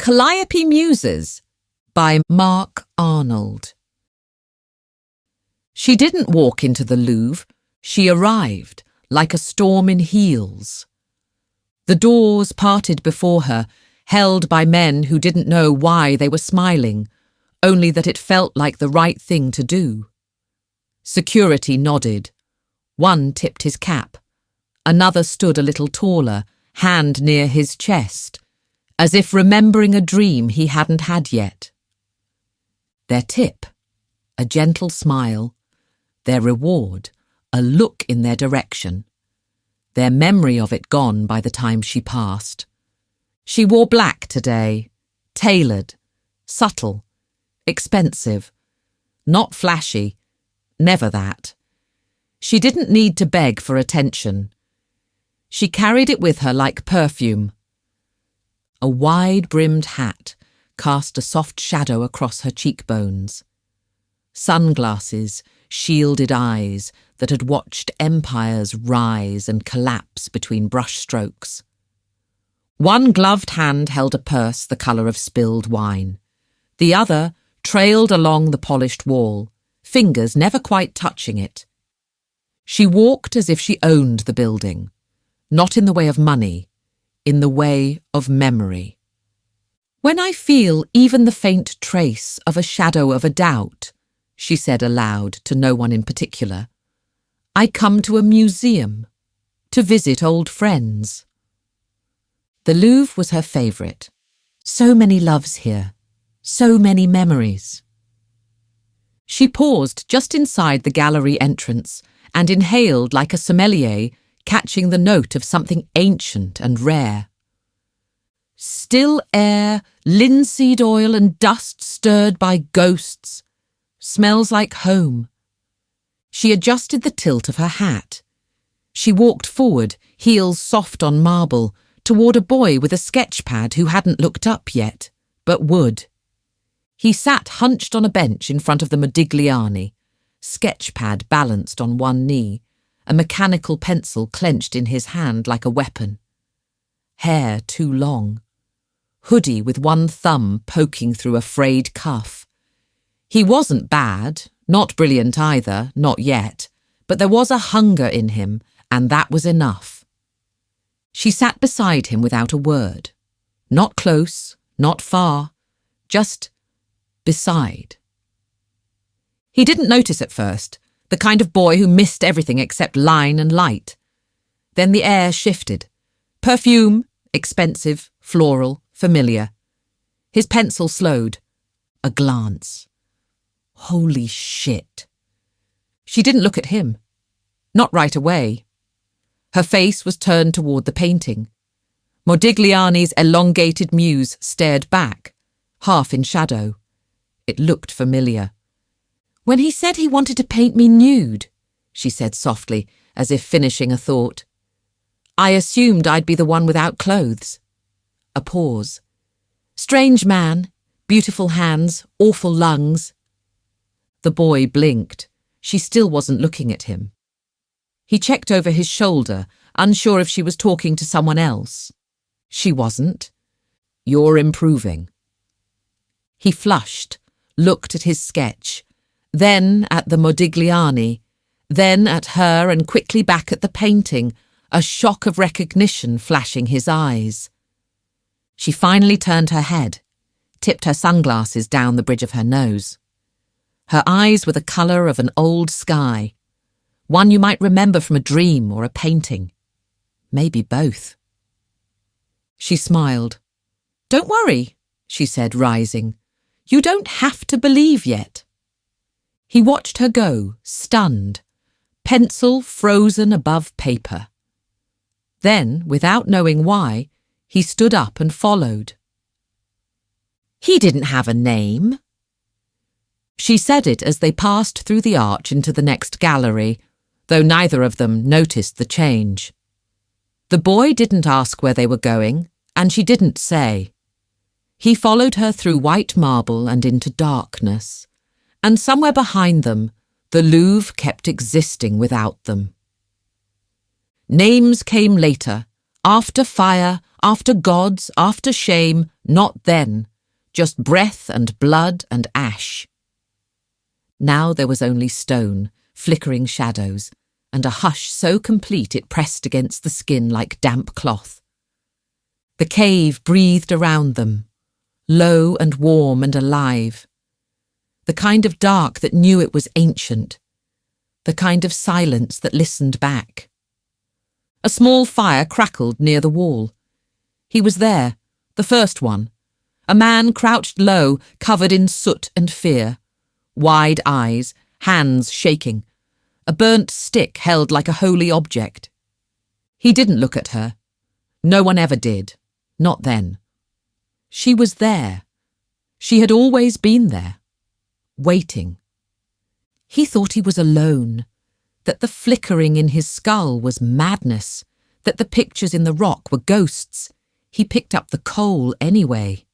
Calliope Muses by Mark Arnold. She didn't walk into the Louvre, she arrived like a storm in heels. The doors parted before her, held by men who didn't know why they were smiling, only that it felt like the right thing to do. Security nodded. One tipped his cap. Another stood a little taller, hand near his chest, as if remembering a dream he hadn't had yet. Their tip, a gentle smile, their reward, a look in their direction, their memory of it gone by the time she passed. She wore black today, tailored, subtle, expensive, not flashy, never that. She didn't need to beg for attention. She carried it with her like perfume. A wide-brimmed hat cast a soft shadow across her cheekbones. Sunglasses shielded eyes that had watched empires rise and collapse between brushstrokes. One gloved hand held a purse the colour of spilled wine. The other trailed along the polished wall, fingers never quite touching it. She walked as if she owned the building, not in the way of money, in the way of memory. "When I feel even the faint trace of a shadow of a doubt," she said aloud to no one in particular, "I come to a museum, to visit old friends." The Louvre was her favourite. So many loves here, so many memories. She paused just inside the gallery entrance and inhaled like a sommelier, catching the note of something ancient and rare. Still air, linseed oil and dust stirred by ghosts. Smells like home. She adjusted the tilt of her hat. She walked forward, heels soft on marble, toward a boy with a sketch pad who hadn't looked up yet, but would. He sat hunched on a bench in front of the Modigliani, sketch pad balanced on one knee, a mechanical pencil clenched in his hand like a weapon. Hair too long. Hoodie with one thumb poking through a frayed cuff. He wasn't bad, not brilliant either, not yet, but there was a hunger in him, and that was enough. She sat beside him without a word. Not close, not far, just beside. He didn't notice at first, the kind of boy who missed everything except line and light. Then the air shifted. Perfume, expensive, floral, familiar. His pencil slowed. A glance. Holy shit. She didn't look at him. Not right away. Her face was turned toward the painting. Modigliani's elongated muse stared back, half in shadow. It looked familiar. "When he said he wanted to paint me nude," she said softly, as if finishing a thought, "I assumed I'd be the one without clothes." A pause. "Strange man, beautiful hands, awful lungs." The boy blinked. She still wasn't looking at him. He checked over his shoulder, unsure if she was talking to someone else. She wasn't. "You're improving." He flushed, looked at his sketch, then at the Modigliani, then at her and quickly back at the painting, a shock of recognition flashing his eyes. She finally turned her head, tipped her sunglasses down the bridge of her nose. Her eyes were the colour of an old sky, one you might remember from a dream or a painting. Maybe both. She smiled. "Don't worry," she said, rising. "You don't have to believe yet." He watched her go, stunned, pencil frozen above paper. Then, without knowing why, he stood up and followed. "He didn't have a name." She said it as they passed through the arch into the next gallery, though neither of them noticed the change. The boy didn't ask where they were going, and she didn't say. He followed her through white marble and into darkness, and somewhere behind them, the Louvre kept existing without them. Names came later, after fire, After gods, after shame, not then. Just breath and blood and ash. Now there was only stone, flickering shadows, and a hush so complete it pressed against the skin like damp cloth. The cave breathed around them, low and warm and alive. The kind of dark that knew it was ancient. The kind of silence that listened back. A small fire crackled near the wall. He was there, the first one. A man crouched low, covered in soot and fear. Wide eyes, hands shaking. A burnt stick held like a holy object. He didn't look at her. No one ever did. Not then. She was there. She had always been there. Waiting. He thought he was alone, that the flickering in his skull was madness, that the pictures in the rock were ghosts. He picked up the coal anyway.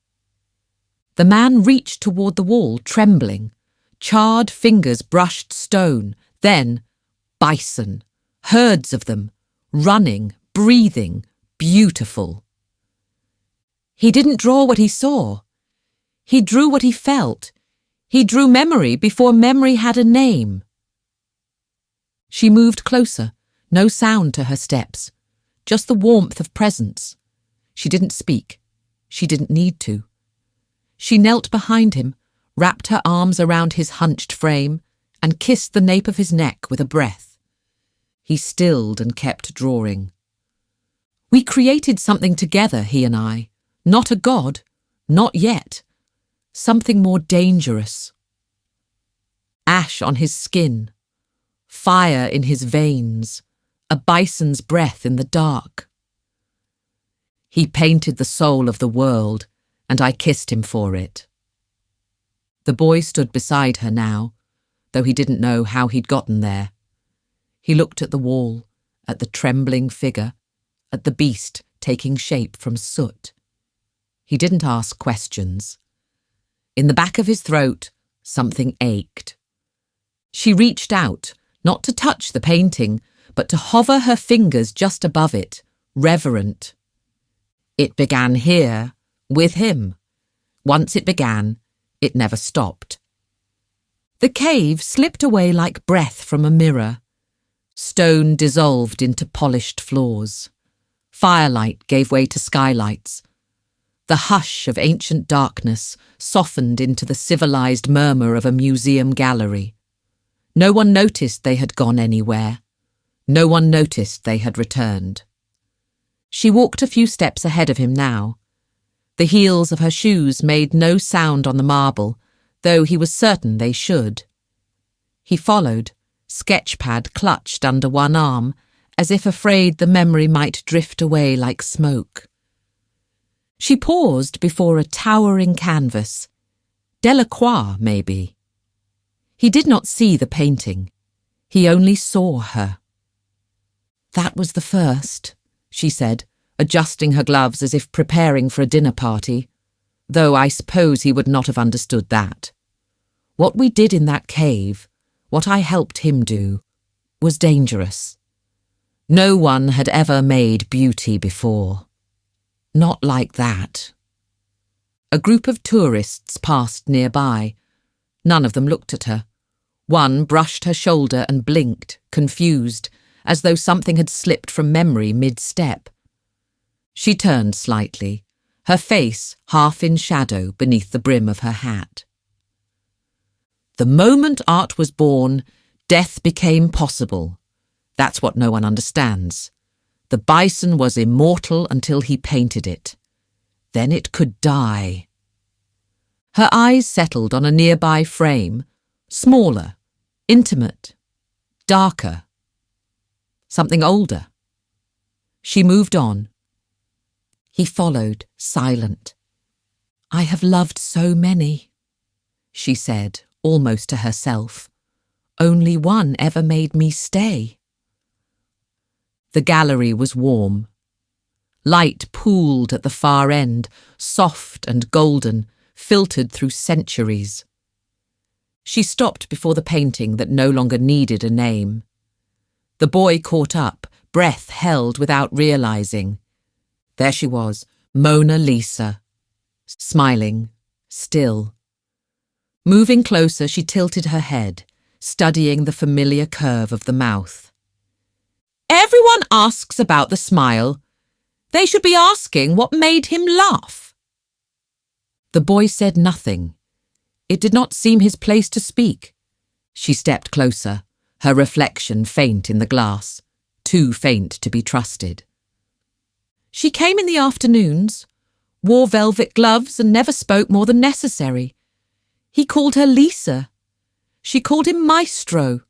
The man reached toward the wall, trembling. Charred fingers brushed stone. Then, bison. Herds of them. Running, breathing, beautiful. He didn't draw what he saw. He drew what he felt. He drew memory before memory had a name. She moved closer, no sound to her steps, just the warmth of presence. She didn't speak. She didn't need to. She knelt behind him, wrapped her arms around his hunched frame, and kissed the nape of his neck with a breath. He stilled and kept drawing. We created something together, he and I. Not a god, not yet. Something more dangerous. Ash on his skin, fire in his veins, a bison's breath in the dark. He painted the soul of the world, and I kissed him for it. The boy stood beside her now, though he didn't know how he'd gotten there. He looked at the wall, at the trembling figure, at the beast taking shape from soot. He didn't ask questions. In the back of his throat, something ached. She reached out, not to touch the painting, but to hover her fingers just above it, reverent. It began here, with him. Once it began, it never stopped. The cave slipped away like breath from a mirror. Stone dissolved into polished floors. Firelight gave way to skylights. The hush of ancient darkness softened into the civilized murmur of a museum gallery. No one noticed they had gone anywhere. No one noticed they had returned. She walked a few steps ahead of him now. The heels of her shoes made no sound on the marble, though he was certain they should. He followed, sketchpad clutched under one arm, as if afraid the memory might drift away like smoke. She paused before a towering canvas. Delacroix, maybe. He did not see the painting. He only saw her. That was the first, she said, adjusting her gloves as if preparing for a dinner party, though I suppose he would not have understood that. What we did in that cave, what I helped him do, was dangerous. No one had ever made beauty before. Not like that. A group of tourists passed nearby. None of them looked at her. One brushed her shoulder and blinked, confused, as though something had slipped from memory mid-step. She turned slightly, her face half in shadow beneath the brim of her hat. The moment art was born, death became possible. That's what no one understands. The bison was immortal until he painted it. Then it could die. Her eyes settled on a nearby frame, smaller, intimate, darker. Something older. She moved on. He followed, silent. I have loved so many, she said, almost to herself. Only one ever made me stay. The gallery was warm. Light pooled at the far end, soft and golden, filtered through centuries. She stopped before the painting that no longer needed a name. The boy caught up, breath held without realizing. There she was, Mona Lisa, smiling, still. Moving closer, she tilted her head, studying the familiar curve of the mouth. Everyone asks about the smile. They should be asking what made him laugh. The boy said nothing. It did not seem his place to speak. She stepped closer, her reflection faint in the glass, too faint to be trusted. She came in the afternoons, wore velvet gloves and never spoke more than necessary. He called her Lisa. She called him Maestro.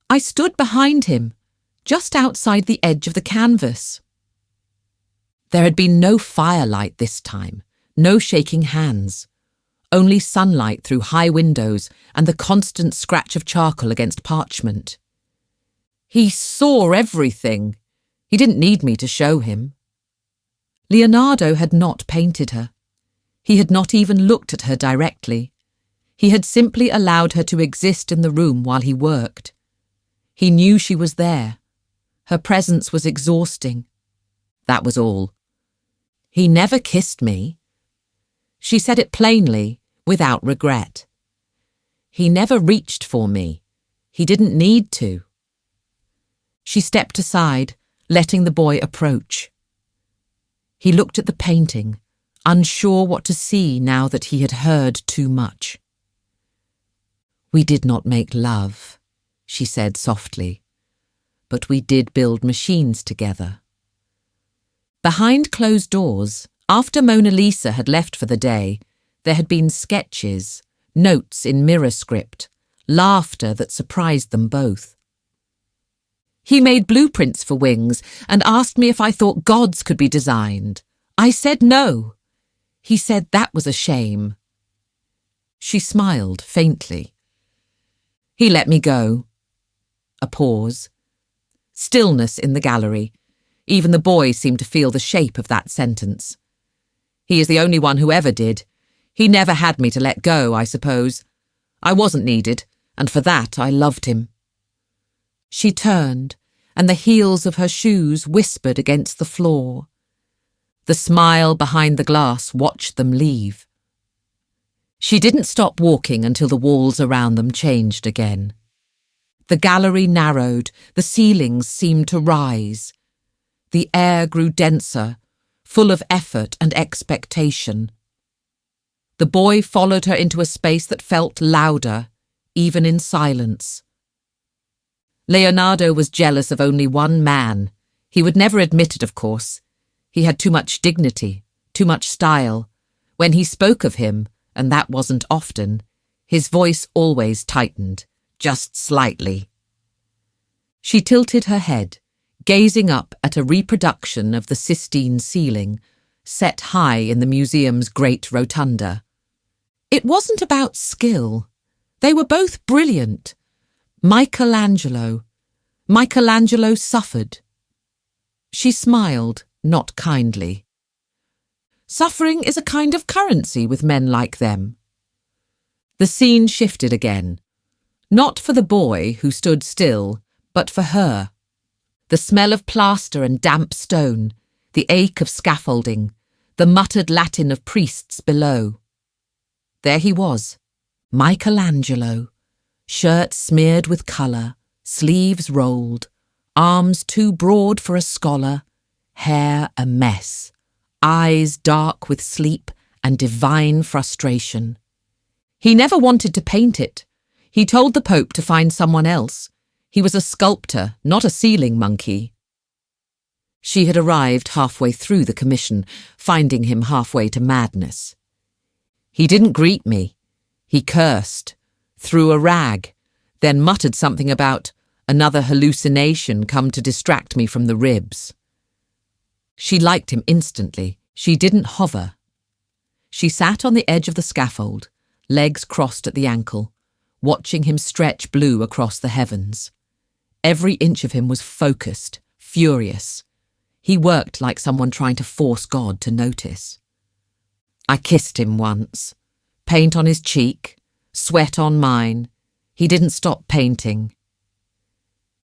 I stood behind him, just outside the edge of the canvas. There had been no firelight this time, no shaking hands, only sunlight through high windows and the constant scratch of charcoal against parchment. He saw everything. He didn't need me to show him. Leonardo had not painted her. He had not even looked at her directly. He had simply allowed her to exist in the room while he worked. He knew she was there. Her presence was exhausting. That was all. He never kissed me. She said it plainly, without regret. He never reached for me. He didn't need to. She stepped aside, letting the boy approach. He looked at the painting, unsure what to see now that he had heard too much. We did not make love, she said softly, but we did build machines together. Behind closed doors, after Mona Lisa had left for the day, there had been sketches, notes in mirror script, laughter that surprised them both. He made blueprints for wings and asked me if I thought gods could be designed. I said no. He said that was a shame. She smiled faintly. He let me go. A pause. Stillness in the gallery. Even the boy seemed to feel the shape of that sentence. He is the only one who ever did. He never had me to let go, I suppose. I wasn't needed, and for that I loved him. She turned, and the heels of her shoes whispered against the floor. The smile behind the glass watched them leave. She didn't stop walking until the walls around them changed again. The gallery narrowed, the ceilings seemed to rise. The air grew denser, full of effort and expectation. The boy followed her into a space that felt louder, even in silence. Leonardo was jealous of only one man. He would never admit it, of course. He had too much dignity, too much style. When he spoke of him, and that wasn't often, his voice always tightened, just slightly. She tilted her head, gazing up at a reproduction of the Sistine ceiling, set high in the museum's great rotunda. It wasn't about skill. They were both brilliant. Michelangelo suffered. She smiled, not kindly. Suffering is a kind of currency with men like them. The scene shifted again. Not for the boy, who stood still, but for her. The smell of plaster and damp stone, the ache of scaffolding, the muttered Latin of priests below. There he was, Michelangelo, shirt smeared with colour, sleeves rolled, arms too broad for a scholar, hair a mess, eyes dark with sleep and divine frustration. He never wanted to paint it. He told the Pope to find someone else. He was a sculptor, not a ceiling monkey. She had arrived halfway through the commission, finding him halfway to madness. He didn't greet me. He cursed, threw a rag, then muttered something about another hallucination come to distract me from the ribs. She liked him instantly. She didn't hover. She sat on the edge of the scaffold, legs crossed at the ankle, watching him stretch blue across the heavens. Every inch of him was focused, furious. He worked like someone trying to force God to notice. I kissed him once. Paint on his cheek, sweat on mine. He didn't stop painting.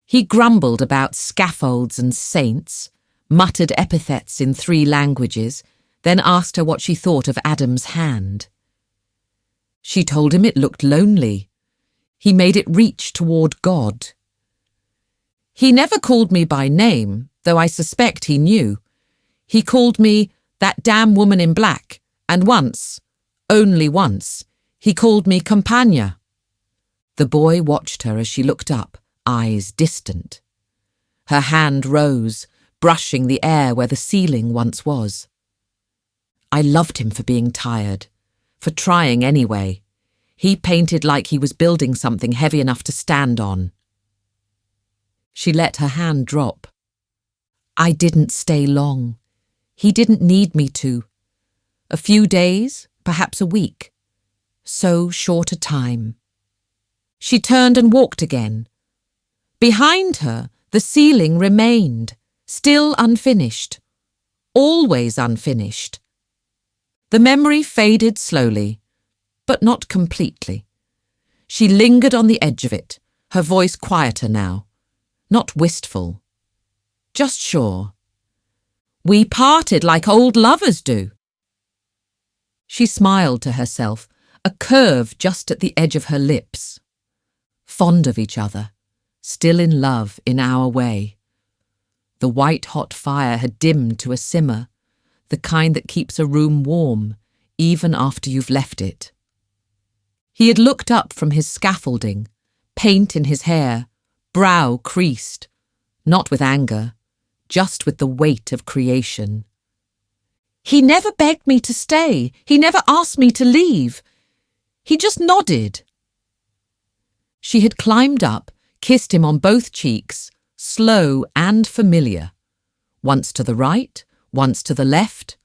He grumbled about scaffolds and saints, muttered epithets in 3 languages, then asked her what she thought of Adam's hand. She told him it looked lonely. He made it reach toward God. He never called me by name, though I suspect he knew. He called me that damn woman in black, and once, only once, he called me Campagna. The boy watched her as she looked up, eyes distant. Her hand rose, brushing the air where the ceiling once was. I loved him for being tired, for trying anyway. He painted like he was building something heavy enough to stand on. She let her hand drop. I didn't stay long. He didn't need me to. A few days, perhaps a week. So short a time. She turned and walked again. Behind her, the ceiling remained, still unfinished. Always unfinished. The memory faded slowly, but not completely. She lingered on the edge of it, her voice quieter now, not wistful, just sure. We parted like old lovers do. She smiled to herself, a curve just at the edge of her lips. Fond of each other, still in love in our way. The white-hot fire had dimmed to a simmer, the kind that keeps a room warm, even after you've left it. He had looked up from his scaffolding, paint in his hair, brow creased, not with anger, just with the weight of creation. He never begged me to stay. He never asked me to leave. He just nodded. She had climbed up, kissed him on both cheeks, slow and familiar, once to the right, once to the left,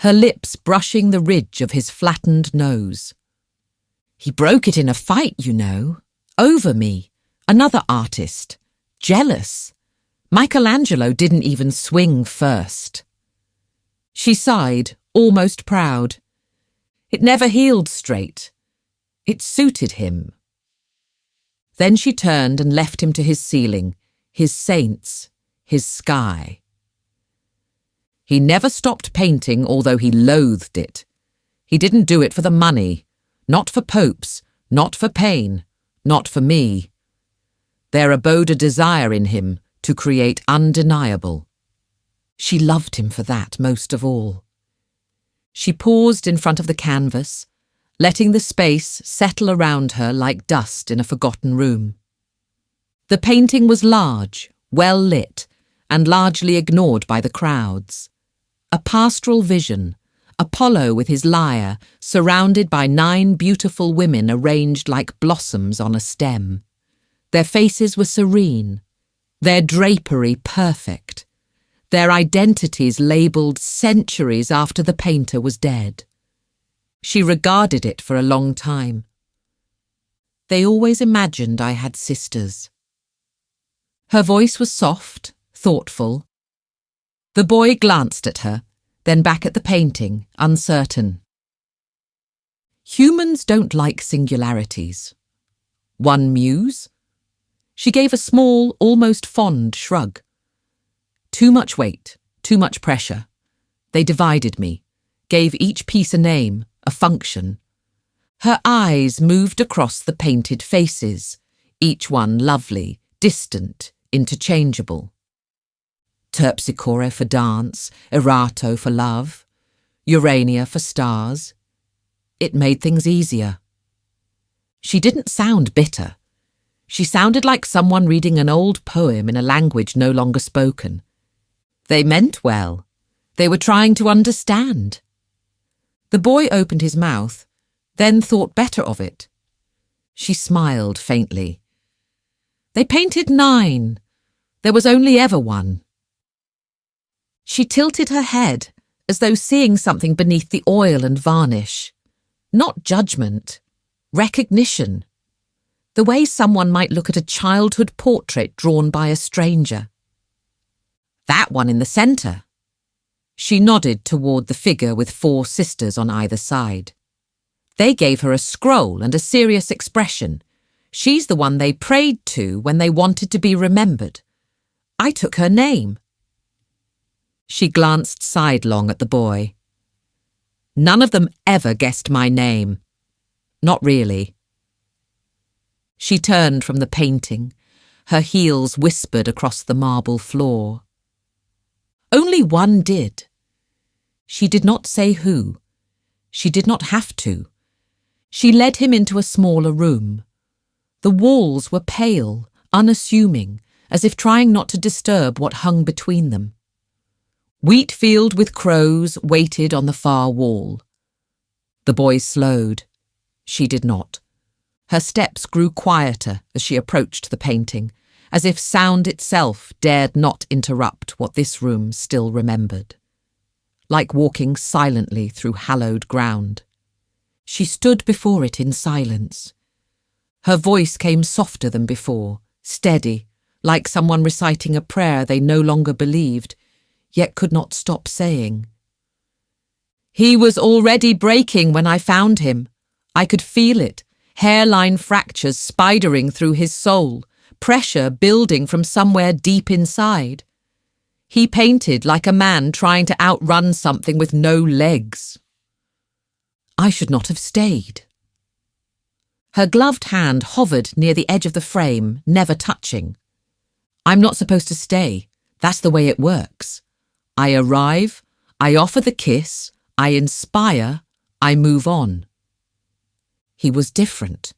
her lips brushing the ridge of his flattened nose. He broke it in a fight, you know, over me, another artist, jealous. Michelangelo didn't even swing first. She sighed, almost proud. It never healed straight. It suited him. Then she turned and left him to his ceiling, his saints, his sky. He never stopped painting, although he loathed it. He didn't do it for the money, not for popes, not for pain, not for me. There abode a desire in him to create undeniable. She loved him for that most of all. She paused in front of the canvas, letting the space settle around her like dust in a forgotten room. The painting was large, well lit, and largely ignored by the crowds. A pastoral vision, Apollo with his lyre, surrounded by 9 beautiful women arranged like blossoms on a stem. Their faces were serene, their drapery perfect, their identities labelled centuries after the painter was dead. She regarded it for a long time. They always imagined I had sisters. Her voice was soft, thoughtful. The boy glanced at her, then back at the painting, uncertain. Humans don't like singularities. One muse? She gave a small, almost fond shrug. Too much weight, too much pressure. They divided me, gave each piece a name, a function. Her eyes moved across the painted faces, each one lovely, distant, interchangeable. Terpsichore for dance, Erato for love, Urania for stars. It made things easier. She didn't sound bitter. She sounded like someone reading an old poem in a language no longer spoken. They meant well. They were trying to understand. The boy opened his mouth, then thought better of it. She smiled faintly. They painted 9. There was only ever one. She tilted her head, as though seeing something beneath the oil and varnish. Not judgment, recognition. The way someone might look at a childhood portrait drawn by a stranger. That one in the centre. She nodded toward the figure with 4 sisters on either side. They gave her a scroll and a serious expression. She's the one they prayed to when they wanted to be remembered. I took her name. She glanced sidelong at the boy. None of them ever guessed my name. Not really. She turned from the painting. Her heels whispered across the marble floor. Only one did. She did not say who. She did not have to. She led him into a smaller room. The walls were pale, unassuming, as if trying not to disturb what hung between them. Wheatfield with crows waited on the far wall. The boy slowed. She did not. Her steps grew quieter as she approached the painting, as if sound itself dared not interrupt what this room still remembered. Like walking silently through hallowed ground. She stood before it in silence. Her voice came softer than before, steady, like someone reciting a prayer they no longer believed, yet could not stop saying. He was already breaking when I found him. I could feel it, hairline fractures spidering through his soul, pressure building from somewhere deep inside. He painted like a man trying to outrun something with no legs. I should not have stayed. Her gloved hand hovered near the edge of the frame, never touching. I'm not supposed to stay. That's the way it works. I arrive, I offer the kiss, I inspire, I move on. He was different.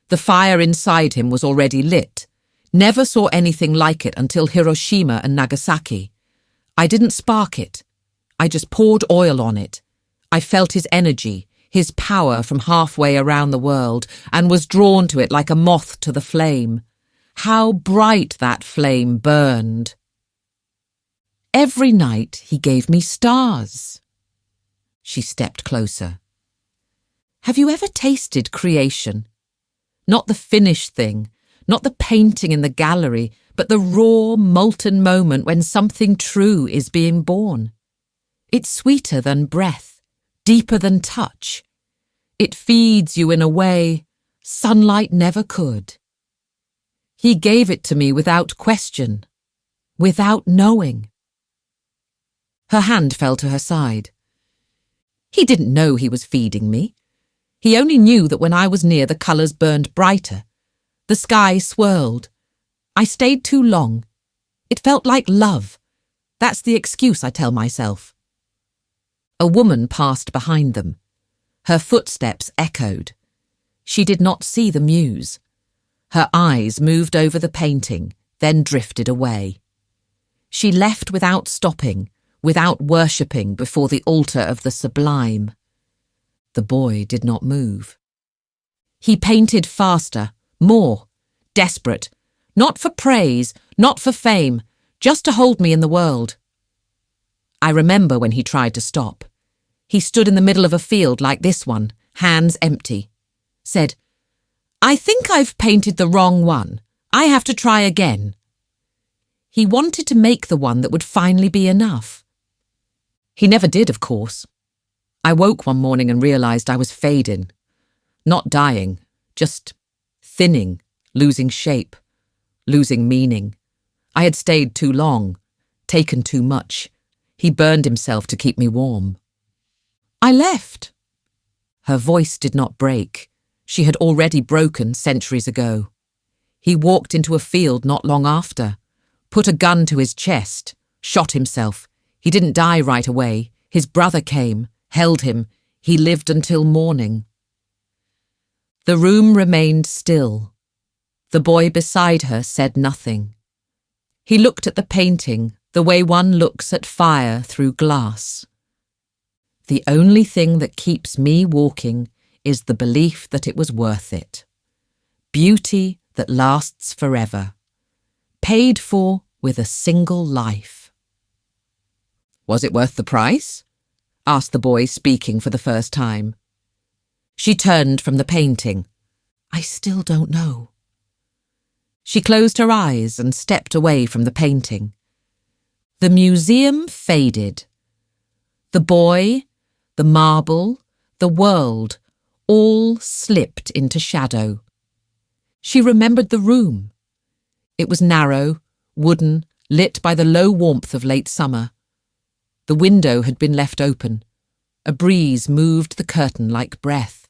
The fire inside him was already lit. Never saw anything like it until Hiroshima and Nagasaki. I didn't spark it. I just poured oil on it. I felt his energy, his power from halfway around the world, and was drawn to it like a moth to the flame. How bright that flame burned! Every night he gave me stars. She stepped closer. Have you ever tasted creation? Not the finished thing, not the painting in the gallery, but the raw, molten moment when something true is being born. It's sweeter than breath, deeper than touch. It feeds you in a way sunlight never could. He gave it to me without question, without knowing. Her hand fell to her side. He didn't know he was feeding me. He only knew that when I was near, the colours burned brighter. The sky swirled. I stayed too long. It felt like love. That's the excuse I tell myself. A woman passed behind them. Her footsteps echoed. She did not see the muse. Her eyes moved over the painting, then drifted away. She left without stopping, without worshipping before the altar of the sublime. The boy did not move. He painted faster, more, desperate, not for praise, not for fame, just to hold me in the world. I remember when he tried to stop. He stood in the middle of a field like this one, hands empty. Said, I think I've painted the wrong one. I have to try again. He wanted to make the one that would finally be enough. He never did, of course. I woke one morning and realised I was fading. Not dying, just thinning, losing shape, losing meaning. I had stayed too long, taken too much. He burned himself to keep me warm. I left. Her voice did not break. She had already broken centuries ago. He walked into a field not long after, put a gun to his chest, shot himself. He didn't die right away. His brother came, held him. He lived until morning. The room remained still. The boy beside her said nothing. He looked at the painting the way one looks at fire through glass. The only thing that keeps me walking is the belief that it was worth it. Beauty that lasts forever, paid for with a single life. Was it worth the price? Asked the boy, speaking for the first time. She turned from the painting. I still don't know. She closed her eyes and stepped away from the painting. The museum faded. The boy, the marble, the world, all slipped into shadow. She remembered the room. It was narrow, wooden, lit by the low warmth of late summer. The window had been left open. A breeze moved the curtain like breath.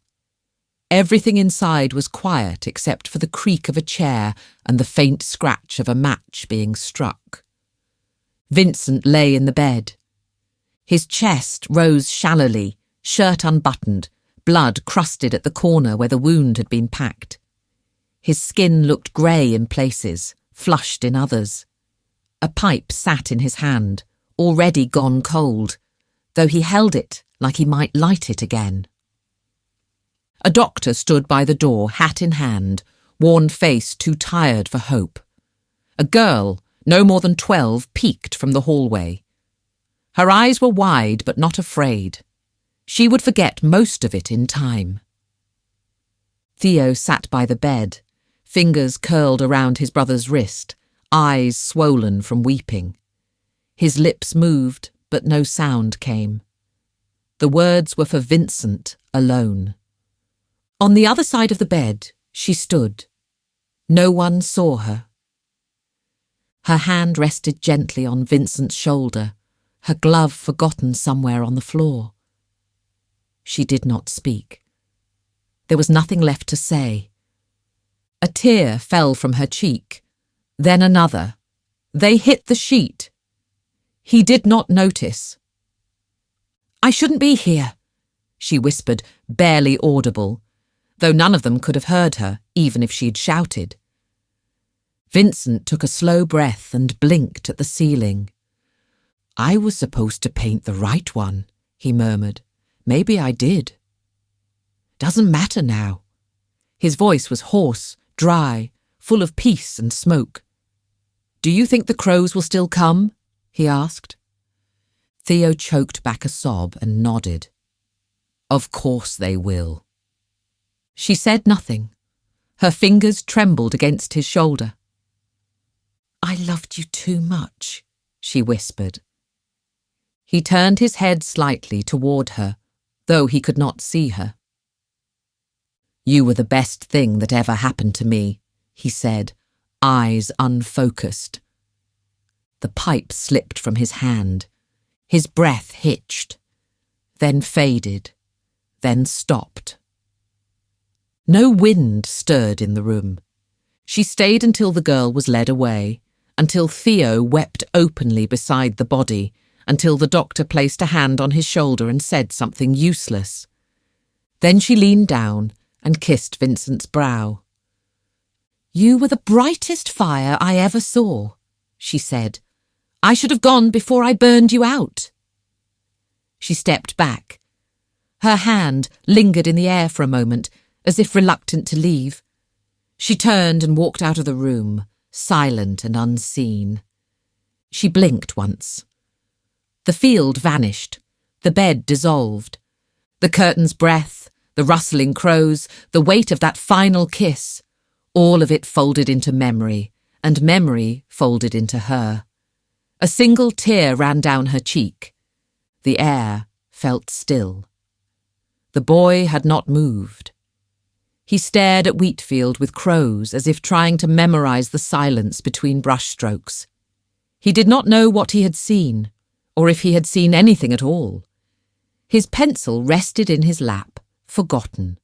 Everything inside was quiet except for the creak of a chair and the faint scratch of a match being struck. Vincent lay in the bed. His chest rose shallowly, shirt unbuttoned, blood crusted at the corner where the wound had been packed. His skin looked grey in places, flushed in others. A pipe sat in his hand, already gone cold, though he held it like he might light it again. A doctor stood by the door, hat in hand, worn face too tired for hope. A girl, no more than 12, peeked from the hallway. Her eyes were wide but not afraid. She would forget most of it in time. Theo sat by the bed, fingers curled around his brother's wrist, eyes swollen from weeping. His lips moved, but no sound came. The words were for Vincent alone. On the other side of the bed, she stood. No one saw her. Her hand rested gently on Vincent's shoulder, her glove forgotten somewhere on the floor. She did not speak. There was nothing left to say. A tear fell from her cheek, then another. They hit the sheet. He did not notice. "I shouldn't be here," she whispered, barely audible, though none of them could have heard her, even if she'd shouted. Vincent took a slow breath and blinked at the ceiling. "I was supposed to paint the right one," he murmured. "Maybe I did. Doesn't matter now." His voice was hoarse, dry, full of peace and smoke. "Do you think the crows will still come?" he asked. Theo choked back a sob and nodded. "Of course they will." She said nothing. Her fingers trembled against his shoulder. "I loved you too much," she whispered. He turned his head slightly toward her, though he could not see her. "You were the best thing that ever happened to me," he said, eyes unfocused. The pipe slipped from his hand. His breath hitched, then faded, then stopped. No wind stirred in the room. She stayed until the girl was led away, until Theo wept openly beside the body, until the doctor placed a hand on his shoulder and said something useless. Then she leaned down and kissed Vincent's brow. "You were the brightest fire I ever saw," she said. "I should have gone before I burned you out." She stepped back. Her hand lingered in the air for a moment, as if reluctant to leave. She turned and walked out of the room, silent and unseen. She blinked once. The field vanished, the bed dissolved. The curtain's breath, the rustling crows, the weight of that final kiss, all of it folded into memory, and memory folded into her. A single tear ran down her cheek. The air felt still. The boy had not moved. He stared at Wheatfield with crows as if trying to memorize the silence between brushstrokes. He did not know what he had seen, or if he had seen anything at all. His pencil rested in his lap, forgotten.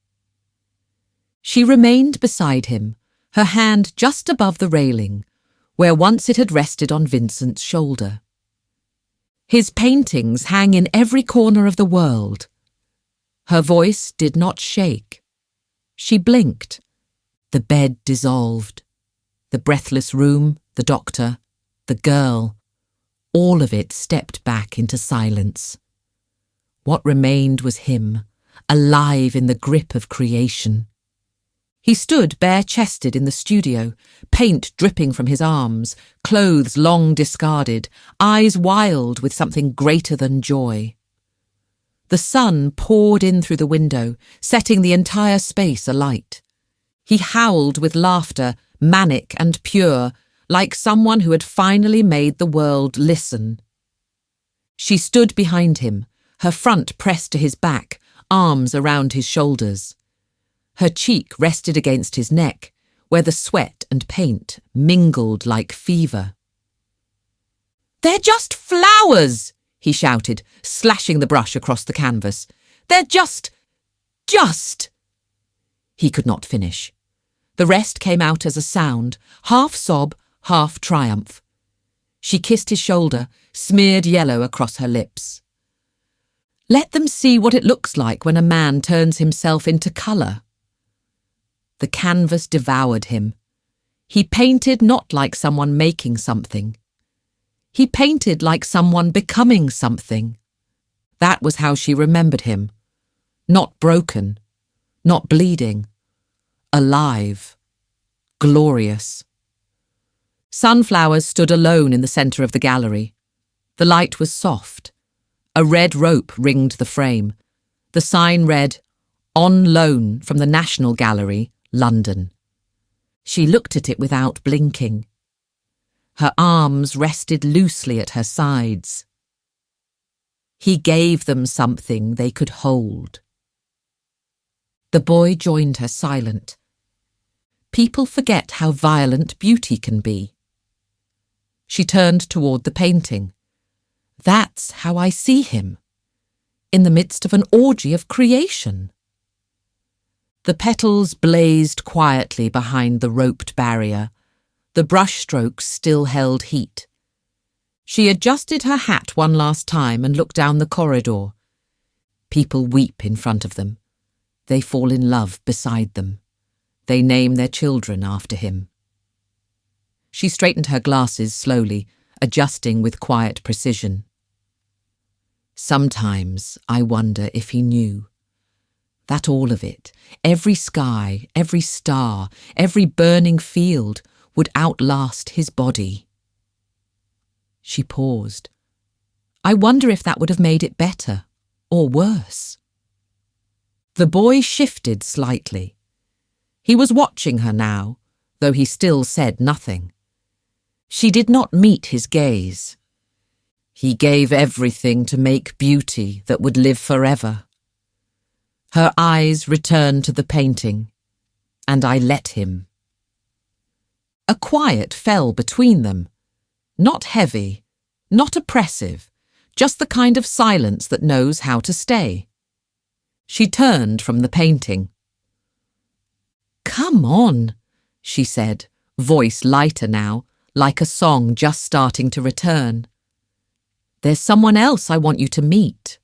She remained beside him, her hand just above the railing, where once it had rested on Vincent's shoulder. His paintings hang in every corner of the world. Her voice did not shake. She blinked. The bed dissolved. The breathless room, the doctor, the girl, all of it stepped back into silence. What remained was him, alive in the grip of creation. He stood bare-chested in the studio, paint dripping from his arms, clothes long discarded, eyes wild with something greater than joy. The sun poured in through the window, setting the entire space alight. He howled with laughter, manic and pure, like someone who had finally made the world listen. She stood behind him, her front pressed to his back, arms around his shoulders. Her cheek rested against his neck, where the sweat and paint mingled like fever. "They're just flowers," he shouted, slashing the brush across the canvas. "They're just... He could not finish. The rest came out as a sound, half sob, half triumph. She kissed his shoulder, smeared yellow across her lips. Let them see what it looks like when a man turns himself into colour. The canvas devoured him. He painted not like someone making something. He painted like someone becoming something. That was how she remembered him. Not broken, not bleeding. Alive. Glorious. Sunflowers stood alone in the centre of the gallery. The light was soft. A red rope ringed the frame. The sign read, "On loan from the National Gallery, London." She looked at it without blinking. Her arms rested loosely at her sides. He gave them something they could hold. The boy joined her silent. People forget how violent beauty can be. She turned toward the painting. That's how I see him, in the midst of an orgy of creation. The petals blazed quietly behind the roped barrier. The brushstrokes still held heat. She adjusted her hat one last time and looked down the corridor. People weep in front of them. They fall in love beside them. They name their children after him. She straightened her glasses slowly, adjusting with quiet precision. Sometimes I wonder if he knew. That all of it, every sky, every star, every burning field, would outlast his body. She paused. I wonder if that would have made it better, or worse. The boy shifted slightly. He was watching her now, though he still said nothing. She did not meet his gaze. He gave everything to make beauty that would live forever. Her eyes returned to the painting, and I let him. A quiet fell between them, not heavy, not oppressive, just the kind of silence that knows how to stay. She turned from the painting. "Come on," she said, voice lighter now, like a song just starting to return. "There's someone else I want you to meet."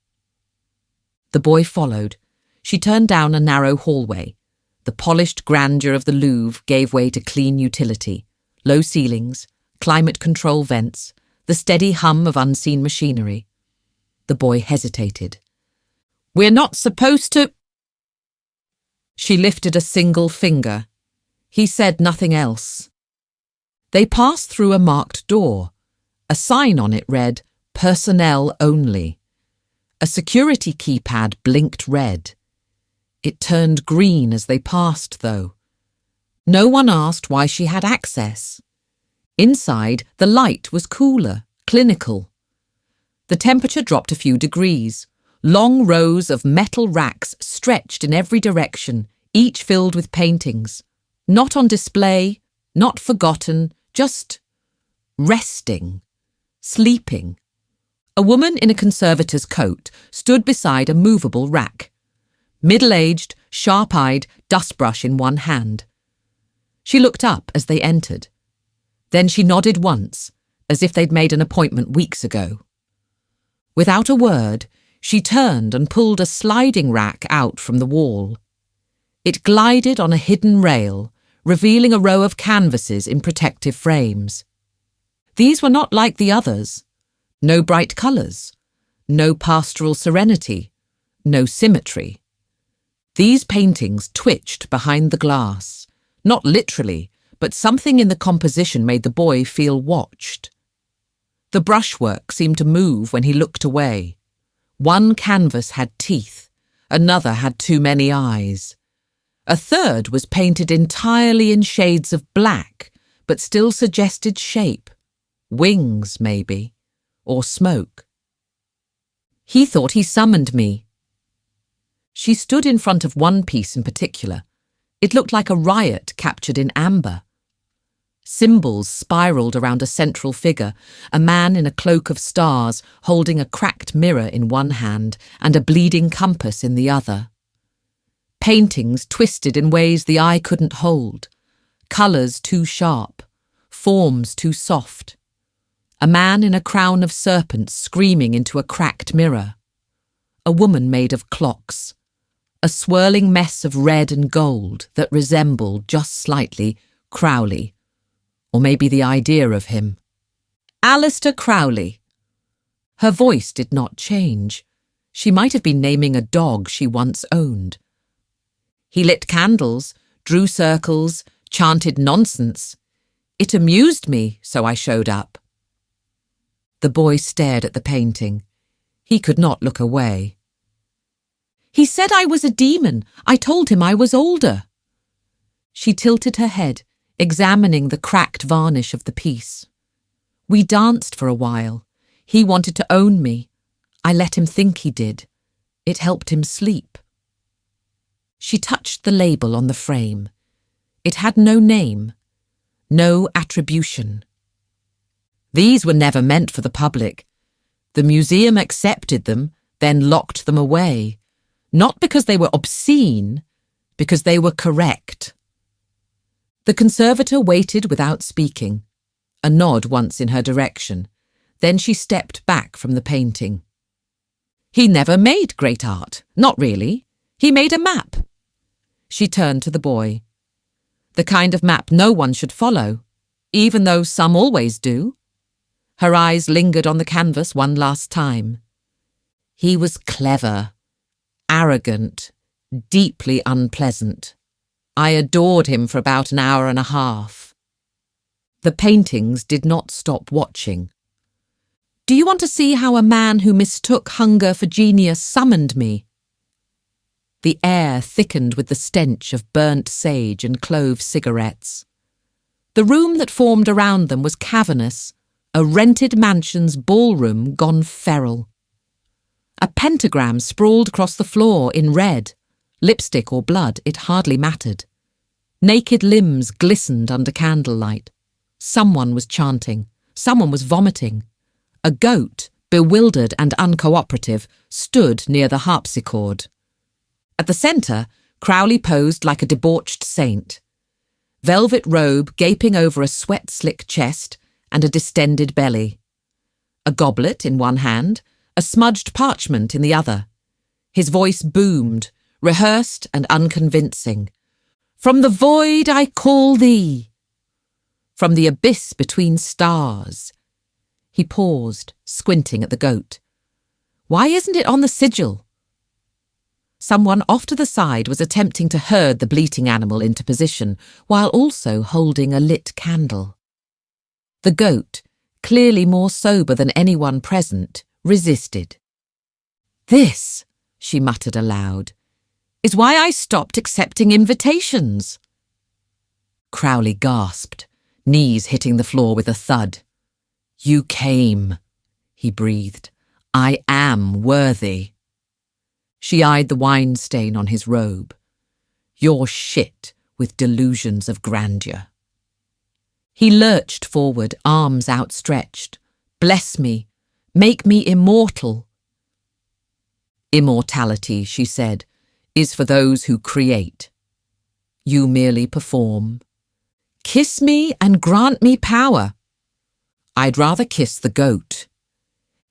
The boy followed. She turned down a narrow hallway. The polished grandeur of the Louvre gave way to clean utility, low ceilings, climate control vents, the steady hum of unseen machinery. The boy hesitated. "We're not supposed to—" She lifted a single finger. He said nothing else. They passed through a marked door. A sign on it read, "Personnel only." A security keypad blinked red. It turned green as they passed, though. No one asked why she had access. Inside, the light was cooler, clinical. The temperature dropped a few degrees. Long rows of metal racks stretched in every direction, each filled with paintings. Not on display, not forgotten, just resting, sleeping. A woman in a conservator's coat stood beside a movable rack. Middle-aged, sharp-eyed, dustbrush in one hand. She looked up as they entered. Then she nodded once, as if they'd made an appointment weeks ago. Without a word, she turned and pulled a sliding rack out from the wall. It glided on a hidden rail, revealing a row of canvases in protective frames. These were not like the others. No bright colours, no pastoral serenity, no symmetry. These paintings twitched behind the glass, not literally, but something in the composition made the boy feel watched. The brushwork seemed to move when he looked away. One canvas had teeth, another had too many eyes. A third was painted entirely in shades of black, but still suggested shape. Wings, maybe, or smoke. He thought he summoned me. She stood in front of one piece in particular. It looked like a riot captured in amber. Symbols spiralled around a central figure, a man in a cloak of stars holding a cracked mirror in one hand and a bleeding compass in the other. Paintings twisted in ways the eye couldn't hold, colours too sharp, forms too soft. A man in a crown of serpents screaming into a cracked mirror. A woman made of clocks. A swirling mess of red and gold that resembled, just slightly, Crowley. Or maybe the idea of him. Alistair Crowley. Her voice did not change. She might have been naming a dog she once owned. He lit candles, drew circles, chanted nonsense. It amused me, so I showed up. The boy stared at the painting. He could not look away. He said I was a demon. I told him I was older. She tilted her head, examining the cracked varnish of the piece. We danced for a while. He wanted to own me. I let him think he did. It helped him sleep. She touched the label on the frame. It had no name, no attribution. These were never meant for the public. The museum accepted them, then locked them away, not because they were obscene, because they were correct. The conservator waited without speaking, a nod once in her direction. Then she stepped back from the painting. He never made great art, not really. He made a map. She turned to the boy. The kind of map no one should follow, even though some always do. Her eyes lingered on the canvas one last time. He was clever, arrogant, deeply unpleasant. I adored him for about an hour and a half. The paintings did not stop watching. Do you want to see how a man who mistook hunger for genius summoned me? The air thickened with the stench of burnt sage and clove cigarettes. The room that formed around them was cavernous, a rented mansion's ballroom gone feral. A pentagram sprawled across the floor in red. Lipstick or blood, it hardly mattered. Naked limbs glistened under candlelight. Someone was chanting. Someone was vomiting. A goat, bewildered and uncooperative, stood near the harpsichord. At the centre, Crowley posed like a debauched saint. Velvet robe gaping over a sweat-slick chest and a distended belly. A goblet in one hand, a smudged parchment in the other. His voice boomed, rehearsed and unconvincing. From the void I call thee. From the abyss between stars. He paused, squinting at the goat. Why isn't it on the sigil? Someone off to the side was attempting to herd the bleating animal into position, while also holding a lit candle. The goat, clearly more sober than anyone present, resisted. This, she muttered aloud, is why I stopped accepting invitations. Crowley gasped, knees hitting the floor with a thud. You came, he breathed. I am worthy. She eyed the wine stain on his robe. You're shit with delusions of grandeur. He lurched forward, arms outstretched. Bless me. Make me immortal. Immortality, she said, is for those who create. You merely perform. Kiss me and grant me power. I'd rather kiss the goat.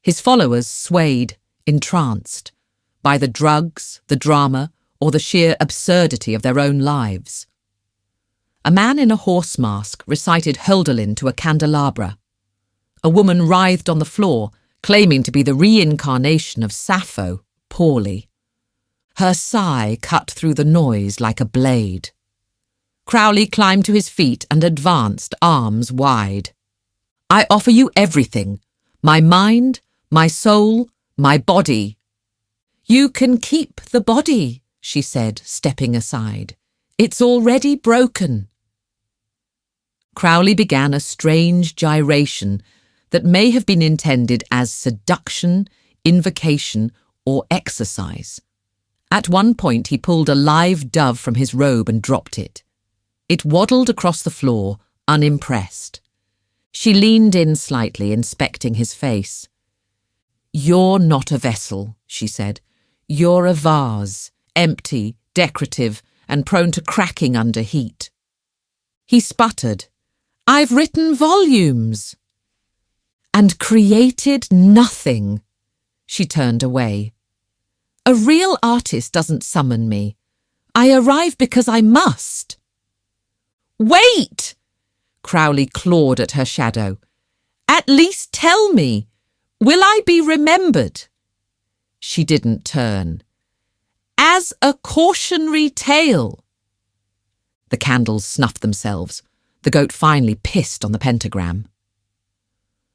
His followers swayed, entranced, by the drugs, the drama, or the sheer absurdity of their own lives. A man in a horse mask recited Hölderlin to a candelabra. A woman writhed on the floor, claiming to be the reincarnation of Sappho, poorly. Her sigh cut through the noise like a blade. Crowley climbed to his feet and advanced, arms wide. I offer you everything, my mind, my soul, my body. You can keep the body, she said, stepping aside. It's already broken. Crowley began a strange gyration that may have been intended as seduction, invocation, or exercise. At one point he pulled a live dove from his robe and dropped it. It waddled across the floor, unimpressed. She leaned in slightly, inspecting his face. "You're not a vessel," she said. "You're a vase, empty, decorative, and prone to cracking under heat." He sputtered. "I've written volumes." "And created nothing." She turned away. "A real artist doesn't summon me. I arrive because I must." "Wait!" Crowley clawed at her shadow. "At least tell me. Will I be remembered?" She didn't turn. "As a cautionary tale." The candles snuffed themselves. The goat finally pissed on the pentagram.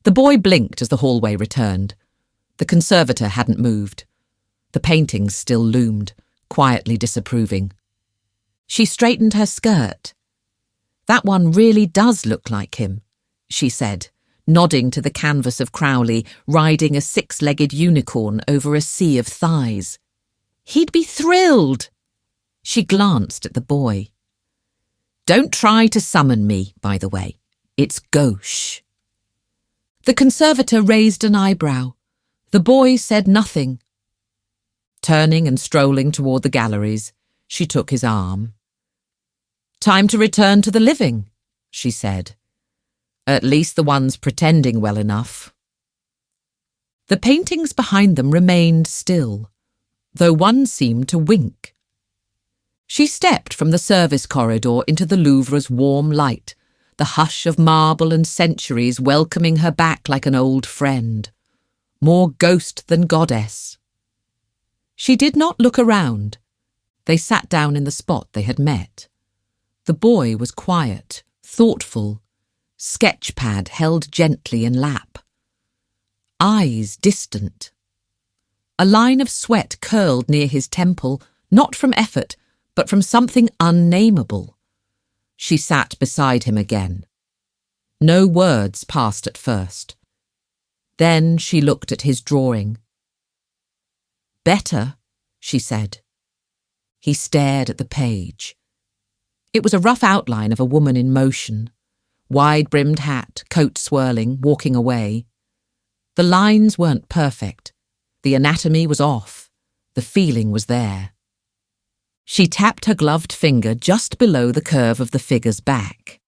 The boy blinked as the hallway returned. The conservator hadn't moved. The paintings still loomed, quietly disapproving. She straightened her skirt. "That one really does look like him," she said, nodding to the canvas of Crowley riding a six-legged unicorn over a sea of thighs. "He'd be thrilled." She glanced at the boy. "Don't try to summon me, by the way. It's gauche." The conservator raised an eyebrow. The boy said nothing. Turning and strolling toward the galleries, she took his arm. "Time to return to the living," she said. "At least the ones pretending well enough." The paintings behind them remained still, though one seemed to wink. She stepped from the service corridor into the Louvre's warm light, the hush of marble and centuries welcoming her back like an old friend, more ghost than goddess. She did not look around. They sat down in the spot they had met. The boy was quiet, thoughtful, sketchpad held gently in lap. Eyes distant. A line of sweat curled near his temple, not from effort, but from something unnameable. She sat beside him again. No words passed at first. Then she looked at his drawing. "Better," she said. He stared at the page. It was a rough outline of a woman in motion, wide-brimmed hat, coat swirling, walking away. The lines weren't perfect. The anatomy was off. The feeling was there. She tapped her gloved finger just below the curve of the figure's back.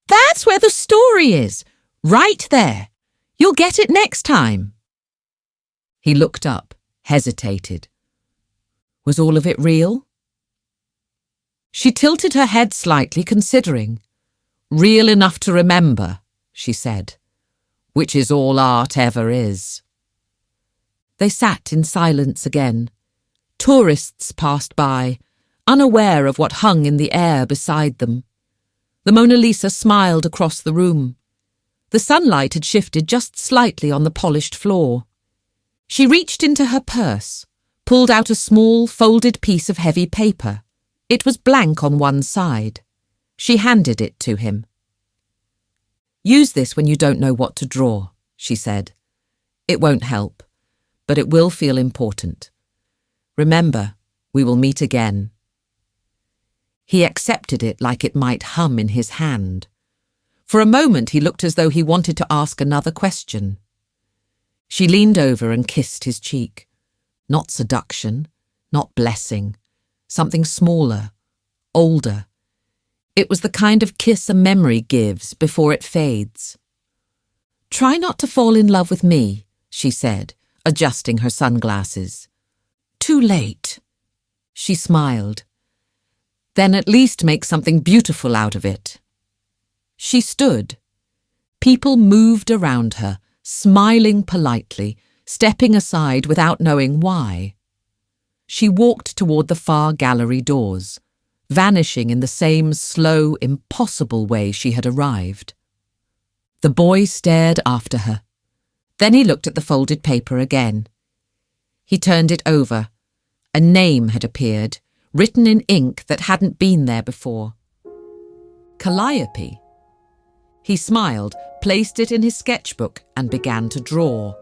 "That's where the story is, right there. You'll get it next time." He looked up, hesitated. Was all of it real? She tilted her head slightly, considering. "Real enough to remember," she said, "which is all art ever is." They sat in silence again. Tourists passed by, unaware of what hung in the air beside them. The Mona Lisa smiled across the room. The sunlight had shifted just slightly on the polished floor. She reached into her purse, pulled out a small, folded piece of heavy paper. It was blank on one side. She handed it to him. "Use this when you don't know what to draw," she said. "It won't help, but it will feel important. Remember, we will meet again." He accepted it like it might hum in his hand. For a moment he looked as though he wanted to ask another question. She leaned over and kissed his cheek. Not seduction, not blessing. Something smaller, older. It was the kind of kiss a memory gives before it fades. "Try not to fall in love with me," she said, adjusting her sunglasses. "Too late." She smiled. "Then at least make something beautiful out of it." She stood. People moved around her, smiling politely, stepping aside without knowing why. She walked toward the far gallery doors, vanishing in the same slow, impossible way she had arrived. The boy stared after her. Then he looked at the folded paper again. He turned it over. A name had appeared, written in ink that hadn't been there before. Calliope. He smiled, placed it in his sketchbook, and began to draw.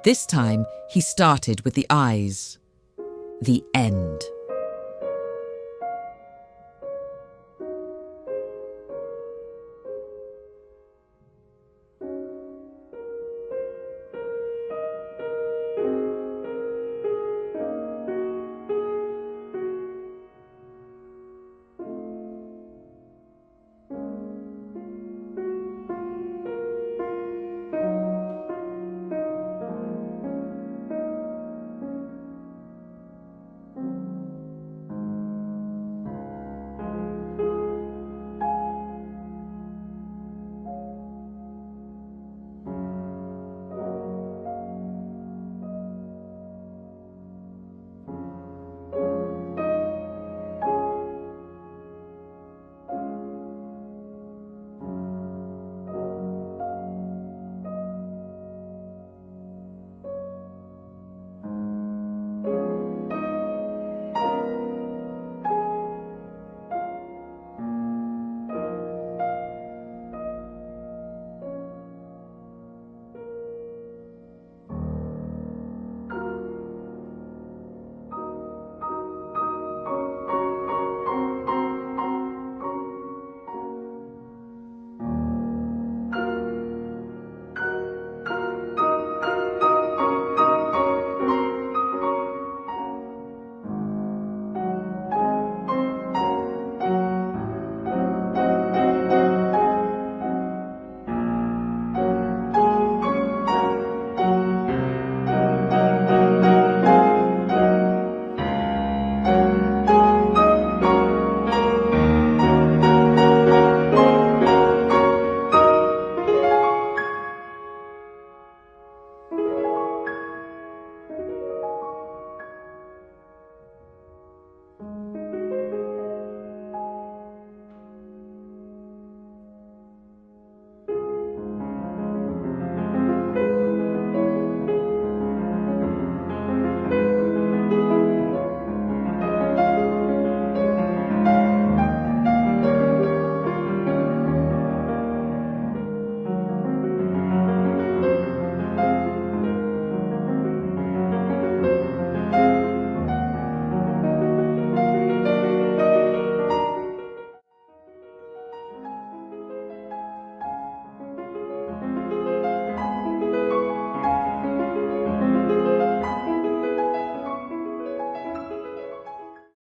This time, he started with the eyes. The end.